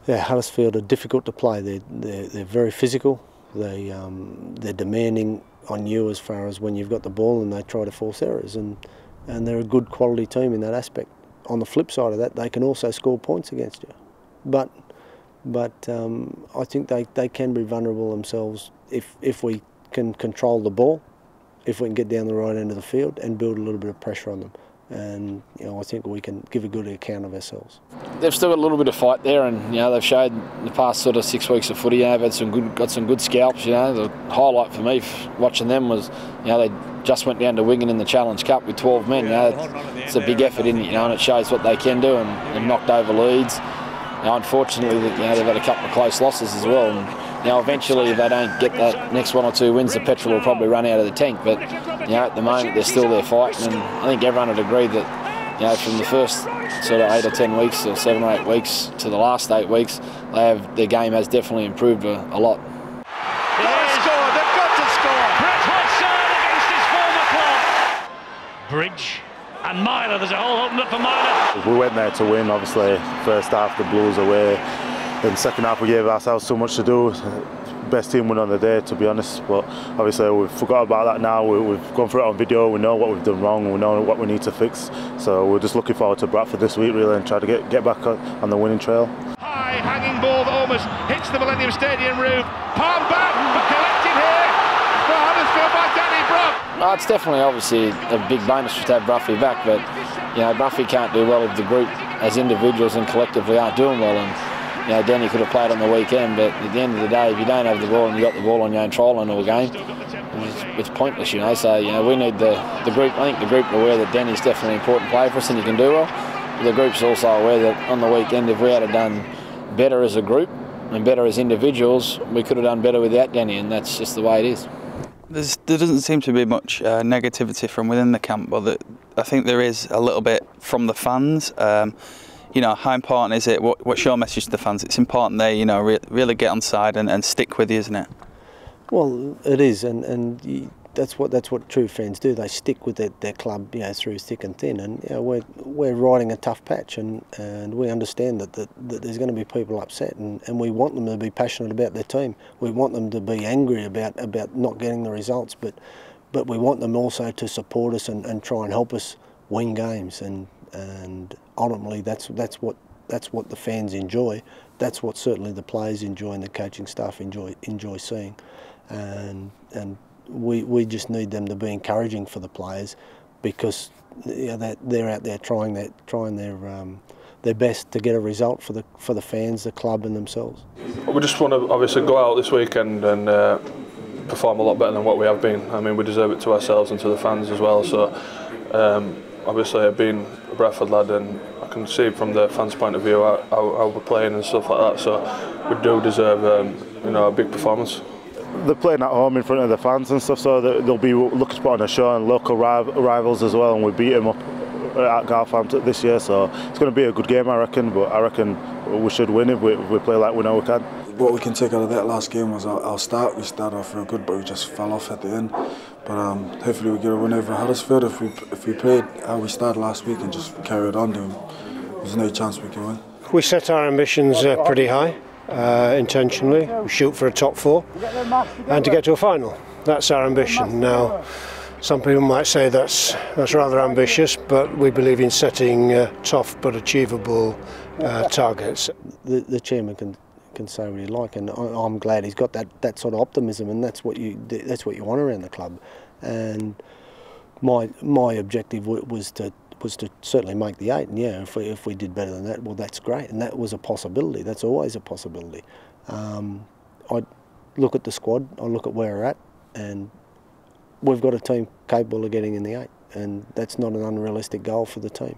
Yeah, Huddersfield are difficult to play. They're very physical. They're demanding on you as far as when you've got the ball, and they try to force errors. And they're a good quality team in that aspect. On the flip side of that, they can also score points against you. But I think they can be vulnerable themselves if we can control the ball, if we can get down the right end of the field and build a little bit of pressure on them. And I think we can give a good account of ourselves. They've still got a little bit of fight there, and they've showed in the past sort of 6 weeks of footy. They've had got some good scalps. The highlight for me watching them was they just went down to Wigan in the Challenge Cup with 12 men. It's a big effort in it, and it shows what they can do, and knocked over leads. Unfortunately, they've had a couple of close losses as well. And, eventually, if they don't get that next 1 or 2 wins, the petrol will probably run out of the tank. But at the moment, they're still there fighting, and I think everyone would agree that from the first sort of 8 or 10 weeks, or 7 or 8 weeks to the last 8 weeks, their game has definitely improved a lot. They've got to score. Bradford side against his former club. Bridge and Myler. There's a hole opened up for Myler. We went there to win. Obviously, first half the Blues away. In the second half we gave ourselves so much to do. Best team win on the day, to be honest, but obviously we've forgot about that now. We've gone through it on video, we know what we've done wrong, we know what we need to fix, so we're just looking forward to Bradford this week really and try to get back on the winning trail. High hanging ball that almost hits the Millennium Stadium roof. Palm back, but collected here for Huddersfield by Danny Brock. No, it's definitely obviously a big bonus to have Bruffy back, but Bruffy can't do well if the group as individuals and collectively aren't doing well. And Danny could have played on the weekend, but at the end of the day, if you don't have the ball and you've got the ball on your own trial in all game, it's pointless, So, we need the group. I think the group are aware that Danny's definitely an important player for us and he can do well. But the group's also aware that on the weekend, if we had done better as a group and better as individuals, we could have done better without Danny, and that's just the way it is. There doesn't seem to be much negativity from within the camp, but I think there is a little bit from the fans. How important is it? What's your message to the fans? It's important they, really get on side and stick with you, isn't it? Well, it is, and that's what true fans do. They stick with their club, through thick and thin. And we're riding a tough patch, and we understand that there's going to be people upset, and we want them to be passionate about their team. We want them to be angry about not getting the results, but we want them also to support us and try and help us win games. And ultimately, that's what the fans enjoy. That's what certainly the players enjoy and the coaching staff enjoy seeing. And we just need them to be encouraging for the players, because they're out there trying their best to get a result for the fans, the club, and themselves. We just want to obviously go out this weekend and perform a lot better than what we have been. I mean, we deserve it to ourselves and to the fans as well. So. Obviously, I've been a Bradford lad, and I can see from the fans' point of view how we're playing and stuff like that. So we do deserve, a big performance. They're playing at home in front of the fans and stuff, so they'll be looking to put on a show, and local rivals as well. And we beat them up at Garfarm this year, so it's going to be a good game, I reckon. But I reckon we should win if we play like we know we can. What we can take out of that last game was our start. We started off real good, but we just fell off at the end. But hopefully we get a win over Huddersfield. If we played how we started last week and just carried on, there's no chance we can win. We set our ambitions pretty high, intentionally. We shoot for a top 4 and to get to a final. That's our ambition. Now, some people might say that's rather ambitious, but we believe in setting tough but achievable targets. The chairman can say what he like, and I'm glad he's got that sort of optimism, and that's what you want around the club. And my objective was to certainly make the 8, and if we did better than that, well, that's great, and that was a possibility. That's always a possibility. I look at the squad, I look at where we're at, and we've got a team capable of getting in the 8, and that's not an unrealistic goal for the team.